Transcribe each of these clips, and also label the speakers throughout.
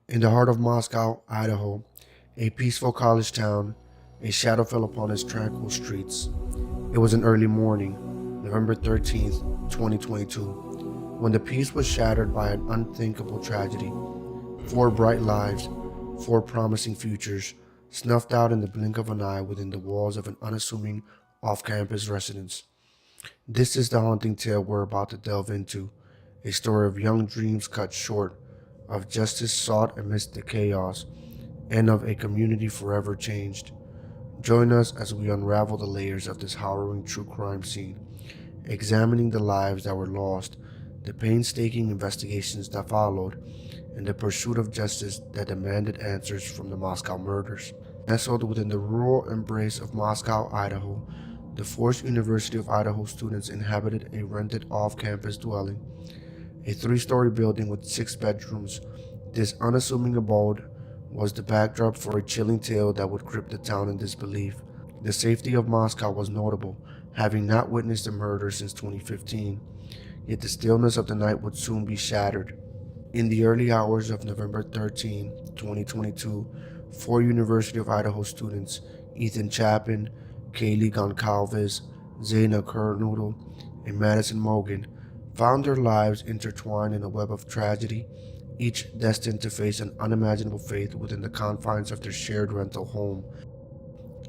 Speaker 1: In the heart of Moscow, Idaho, a peaceful college town, a shadow fell upon its tranquil streets. It was an early morning, November 13th, 2022, when the peace was shattered by an unthinkable tragedy. Four bright lives, four promising futures, snuffed out in the blink of an eye within the walls of an unassuming off-campus residence. This is the haunting tale we're about to delve into, a story of young dreams cut short, of justice sought amidst the chaos, and of a community forever changed. Join us as we unravel the layers of this harrowing true crime scene, examining the lives that were lost, the painstaking investigations that followed, and the pursuit of justice that demanded answers from the Moscow murders. Nestled within the rural embrace of Moscow, Idaho, the Forest University of Idaho students inhabited a rented off-campus dwelling, a three-story building with 6 bedrooms. This unassuming abode was the backdrop for a chilling tale that would grip the town in disbelief. The safety of Moscow was notable, having not witnessed a murder since 2015, yet the stillness of the night would soon be shattered. In the early hours of November 13, 2022, four University of Idaho students, Ethan Chapin, Kaylee Goncalves, Xana Kernodle, and Madison Mogen, found their lives intertwined in a web of tragedy, each destined to face an unimaginable fate within the confines of their shared rental home.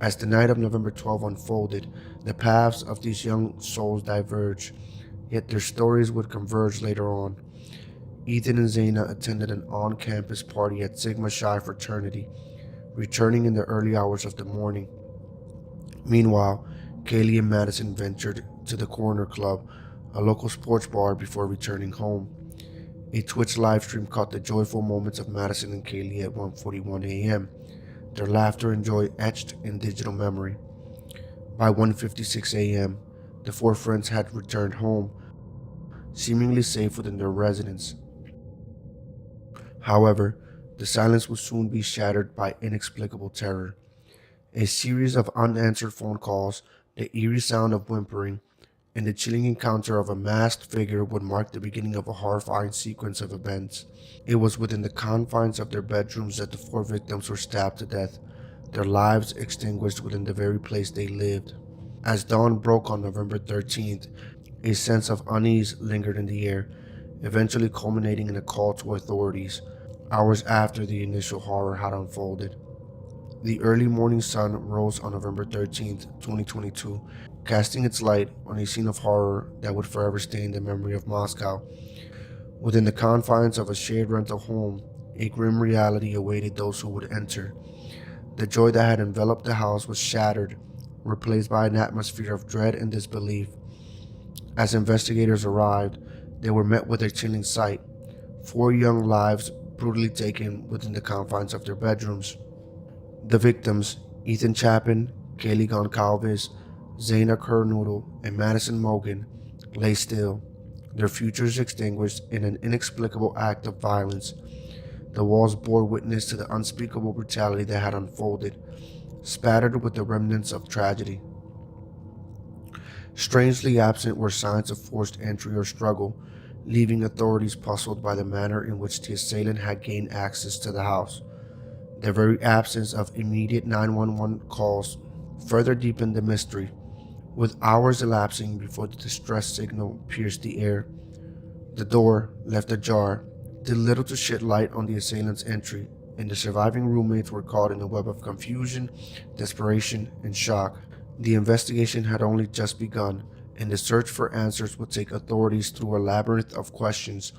Speaker 1: As the night of November 12 unfolded, the paths of these young souls diverged, yet their stories would converge later on. Ethan and Xana attended an on-campus party at Sigma Chi fraternity, returning in the early hours of the morning. Meanwhile, Kaylee and Madison ventured to the Corner Club, a local sports bar, before returning home. A Twitch livestream caught the joyful moments of Madison and Kaylee at 1:41 a.m., their laughter and joy etched in digital memory. By 1:56 a.m., the four friends had returned home, seemingly safe within their residence. However, the silence would soon be shattered by inexplicable terror. A series of unanswered phone calls, the eerie sound of whimpering, and the chilling encounter of a masked figure would mark the beginning of a horrifying sequence of events. It was within the confines of their bedrooms that the four victims were stabbed to death, their lives extinguished within the very place they lived. As dawn broke on November 13th, a sense of unease lingered in the air, eventually culminating in a call to authorities, hours after the initial horror had unfolded. The early morning sun rose on November 13th, 2022, casting its light on a scene of horror that would forever stain the memory of Moscow. Within the confines of a shared rental home, a grim reality awaited those who would enter. The joy that had enveloped the house was shattered, replaced by an atmosphere of dread and disbelief. As investigators arrived, they were met with a chilling sight: four young lives brutally taken within the confines of their bedrooms. The victims, Ethan Chapin, Kaylee Goncalves, Xana Kernodle, and Madison Mogen, lay still, their futures extinguished in an inexplicable act of violence. The walls bore witness to the unspeakable brutality that had unfolded, spattered with the remnants of tragedy. Strangely absent were signs of forced entry or struggle, leaving authorities puzzled by the manner in which the assailant had gained access to the house. The very absence of immediate 911 calls further deepened the mystery, with hours elapsing before the distress signal pierced the air. The door, left ajar, did little to shed light on the assailant's entry, and the surviving roommates were caught in a web of confusion, desperation, and shock. The investigation had only just begun, and the search for answers would take authorities through a labyrinth of questions,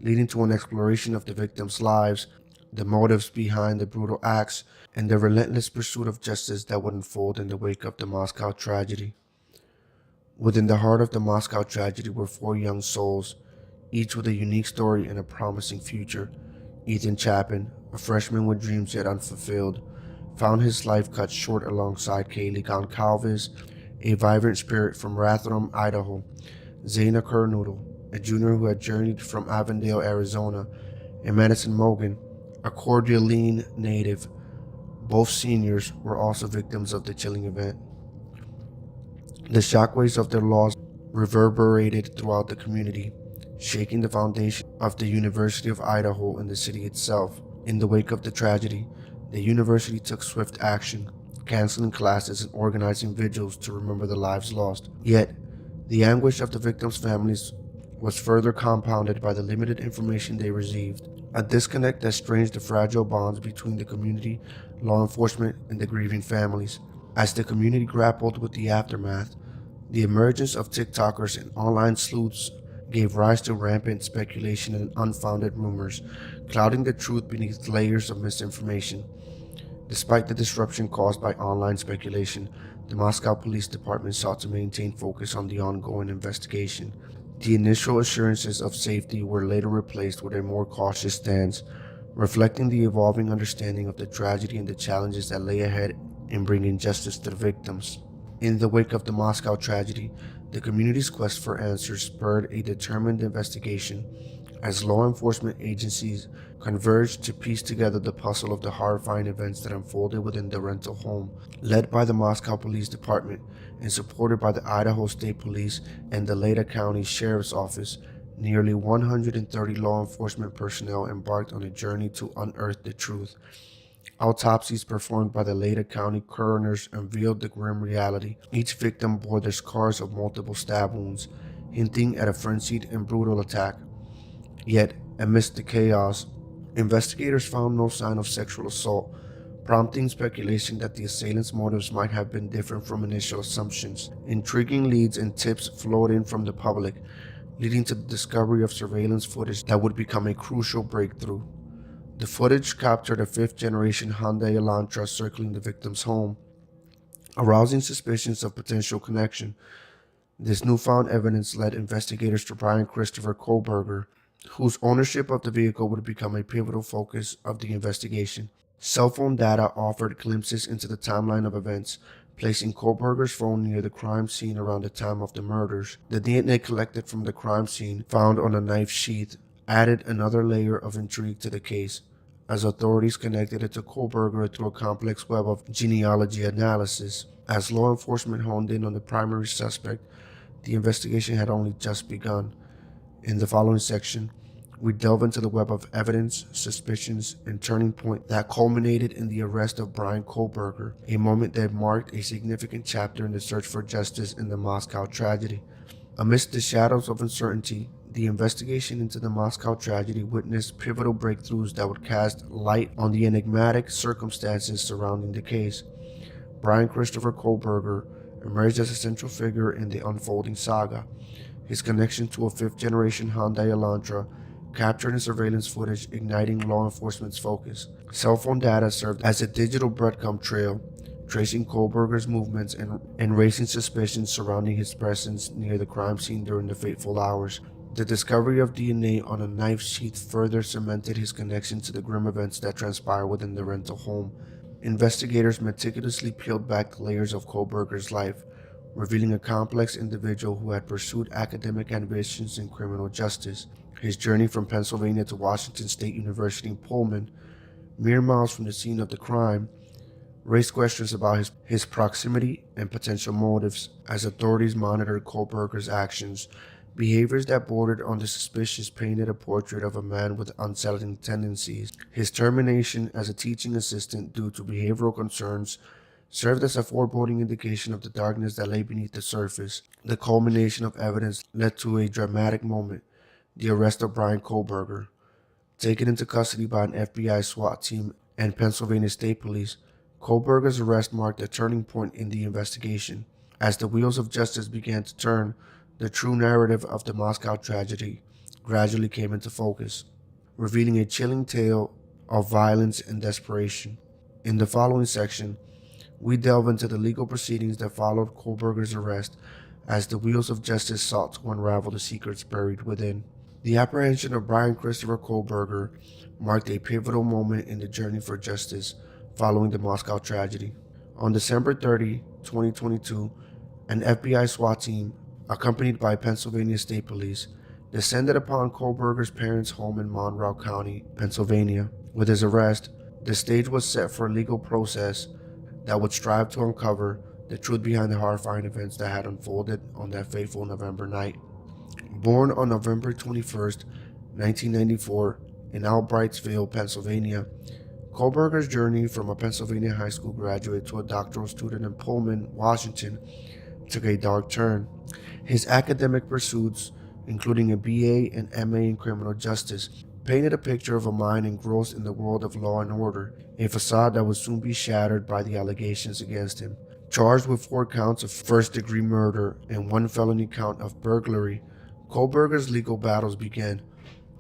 Speaker 1: leading to an exploration of the victims' lives, the motives behind the brutal acts, and the relentless pursuit of justice that would unfold in the wake of the Moscow tragedy. Within the heart of the Moscow tragedy were four young souls, each with a unique story and a promising future. Ethan Chapin, a freshman with dreams yet unfulfilled, found his life cut short alongside Kaylee Goncalves, a vibrant spirit from Rathdrum, Idaho; Xana Kernodle, a junior who had journeyed from Avondale, Arizona; and Madison Mogen, a Coeur d'Alene native. Both seniors were also victims of the chilling event. The shockwaves of their loss reverberated throughout the community, shaking the foundation of the University of Idaho and the city itself. In the wake of the tragedy, the university took swift action, canceling classes and organizing vigils to remember the lives lost. Yet, the anguish of the victims' families was further compounded by the limited information they received, a disconnect that strained the fragile bonds between the community, law enforcement, and the grieving families. As the community grappled with the aftermath, the emergence of TikTokers and online sleuths gave rise to rampant speculation and unfounded rumors, clouding the truth beneath layers of misinformation. Despite the disruption caused by online speculation, the Moscow Police Department sought to maintain focus on the ongoing investigation. The initial assurances of safety were later replaced with a more cautious stance, reflecting the evolving understanding of the tragedy and the challenges that lay ahead in bringing justice to the victims. In the wake of the Moscow tragedy, the community's quest for answers spurred a determined investigation as law enforcement agencies converged to piece together the puzzle of the horrifying events that unfolded within the rental home. Led by the Moscow Police Department and supported by the Idaho State Police and the Leda County Sheriff's Office, nearly 130 law enforcement personnel embarked on a journey to unearth the truth. Autopsies performed by the Leda County coroners unveiled the grim reality. Each victim bore the scars of multiple stab wounds, hinting at a frenzied and brutal attack. Yet, amidst the chaos, investigators found no sign of sexual assault, prompting speculation that the assailants' motives might have been different from initial assumptions. Intriguing leads and tips flowed in from the public, leading to the discovery of surveillance footage that would become a crucial breakthrough. The footage captured a fifth-generation Hyundai Elantra circling the victim's home, arousing suspicions of potential connection. This newfound evidence led investigators to Bryan Kohberger, whose ownership of the vehicle would become a pivotal focus of the investigation. Cell phone data offered glimpses into the timeline of events, placing Kohberger's phone near the crime scene around the time of the murders. The DNA collected from the crime scene, found on a knife sheath, added another layer of intrigue to the case, as authorities connected it to Kohberger through a complex web of genealogy analysis. As law enforcement honed in on the primary suspect, the investigation had only just begun. In the following section, we delve into the web of evidence, suspicions, and turning point that culminated in the arrest of Bryan Kohberger, a moment that marked a significant chapter in the search for justice in the Moscow tragedy. Amidst the shadows of uncertainty, the investigation into the Moscow tragedy witnessed pivotal breakthroughs that would cast light on the enigmatic circumstances surrounding the case. Bryan Kohberger emerged as a central figure in the unfolding saga. His connection to a fifth-generation Hyundai Elantra captured in surveillance footage, igniting law enforcement's focus. Cell phone data served as a digital breadcrumb trail, tracing Kohberger's movements and raising suspicions surrounding his presence near the crime scene during the fateful hours. The discovery of DNA on a knife sheath further cemented his connection to the grim events that transpired within the rental home. Investigators meticulously peeled back the layers of Kohberger's life, revealing a complex individual who had pursued academic ambitions in criminal justice. His journey from Pennsylvania to Washington State University in Pullman, mere miles from the scene of the crime, raised questions about his proximity and potential motives. As authorities monitored Kohberger's actions, behaviors that bordered on the suspicious painted a portrait of a man with unsettling tendencies. His termination as a teaching assistant due to behavioral concerns served as a foreboding indication of the darkness that lay beneath the surface. The culmination of evidence led to a dramatic moment: the arrest of Bryan Kohberger. Taken into custody by an FBI SWAT team and Pennsylvania State Police, Kohberger's arrest marked a turning point in the investigation. As the wheels of justice began to turn, the true narrative of the Moscow tragedy gradually came into focus, revealing a chilling tale of violence and desperation. In the following section, we delve into the legal proceedings that followed Kohberger's arrest as the wheels of justice sought to unravel the secrets buried within. The apprehension of Bryan Kohberger marked a pivotal moment in the journey for justice following the Moscow tragedy. On December 30, 2022, an FBI SWAT team, accompanied by Pennsylvania State Police, descended upon Kohberger's parents' home in Monroe County, Pennsylvania. With his arrest, the stage was set for a legal process that would strive to uncover the truth behind the horrifying events that had unfolded on that fateful November night. Born on November 21, 1994, in Albrightsville, Pennsylvania. Kohberger's journey from a Pennsylvania high school graduate to a doctoral student in Pullman, Washington, took a dark turn. His academic pursuits, including a BA and MA in criminal justice, painted a picture of a mind engrossed in the world of law and order, a facade that would soon be shattered by the allegations against him. Charged with 4 counts of first-degree murder and 1 felony count of burglary, Kohberger's legal battles began.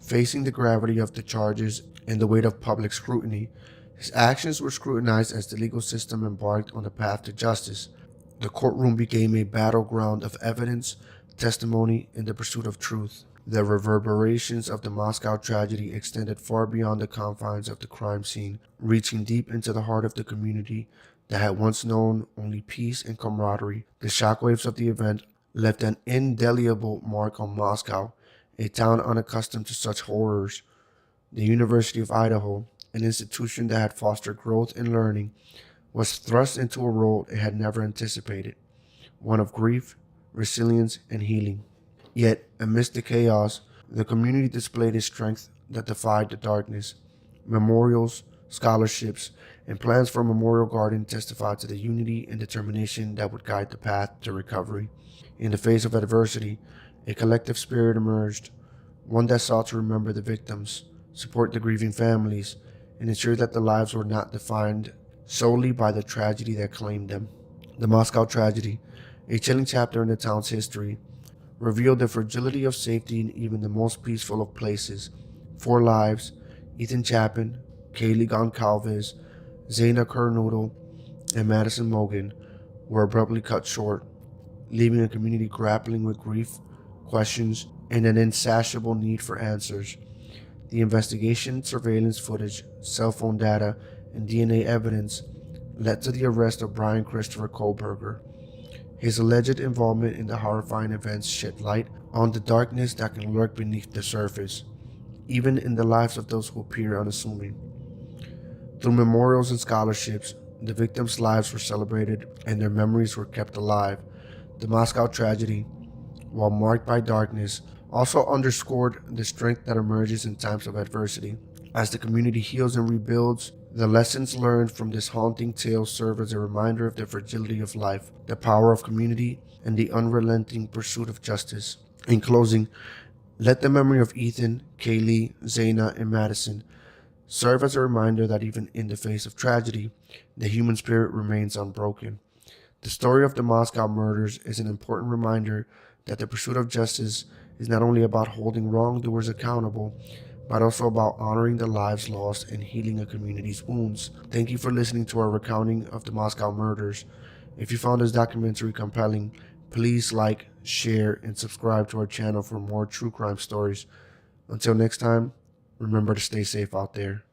Speaker 1: Facing the gravity of the charges and the weight of public scrutiny, his actions were scrutinized as the legal system embarked on the path to justice. The courtroom became a battleground of evidence, testimony, and the pursuit of truth. The reverberations of the Moscow tragedy extended far beyond the confines of the crime scene, reaching deep into the heart of the community that had once known only peace and camaraderie. The shockwaves of the event left an indelible mark on Moscow, a town unaccustomed to such horrors. The University of Idaho, an institution that had fostered growth and learning, was thrust into a role it had never anticipated, one of grief, resilience, and healing. Yet, amidst the chaos, the community displayed a strength that defied the darkness. Memorials, scholarships, and plans for a memorial garden testified to the unity and determination that would guide the path to recovery. In the face of adversity, a collective spirit emerged, one that sought to remember the victims, support the grieving families, and ensure that their lives were not defined solely by the tragedy that claimed them. The Moscow tragedy, a chilling chapter in the town's history, revealed the fragility of safety in even the most peaceful of places. 4 lives, Ethan Chapin, Kaylee Goncalves, Xana Kernodle, and Madison Mogen, were abruptly cut short, leaving a community grappling with grief, questions, and an insatiable need for answers. The investigation, surveillance footage, cell phone data, and DNA evidence led to the arrest of Bryan Kohberger. His alleged involvement in the horrifying events shed light on the darkness that can lurk beneath the surface, even in the lives of those who appear unassuming. Through memorials and scholarships, the victims' lives were celebrated and their memories were kept alive. The Moscow tragedy, while marked by darkness, also underscored the strength that emerges in times of adversity. As the community heals and rebuilds, the lessons learned from this haunting tale serve as a reminder of the fragility of life, the power of community, and the unrelenting pursuit of justice. In closing, let the memory of Ethan, Kaylee, Xana, and Madison serve as a reminder that even in the face of tragedy, the human spirit remains unbroken. The story of the Moscow murders is an important reminder that the pursuit of justice is not only about holding wrongdoers accountable, but also about honoring the lives lost and healing a community's wounds. Thank you for listening to our recounting of the Moscow murders. If you found this documentary compelling, please like, share, and subscribe to our channel for more true crime stories. Until next time, remember to stay safe out there.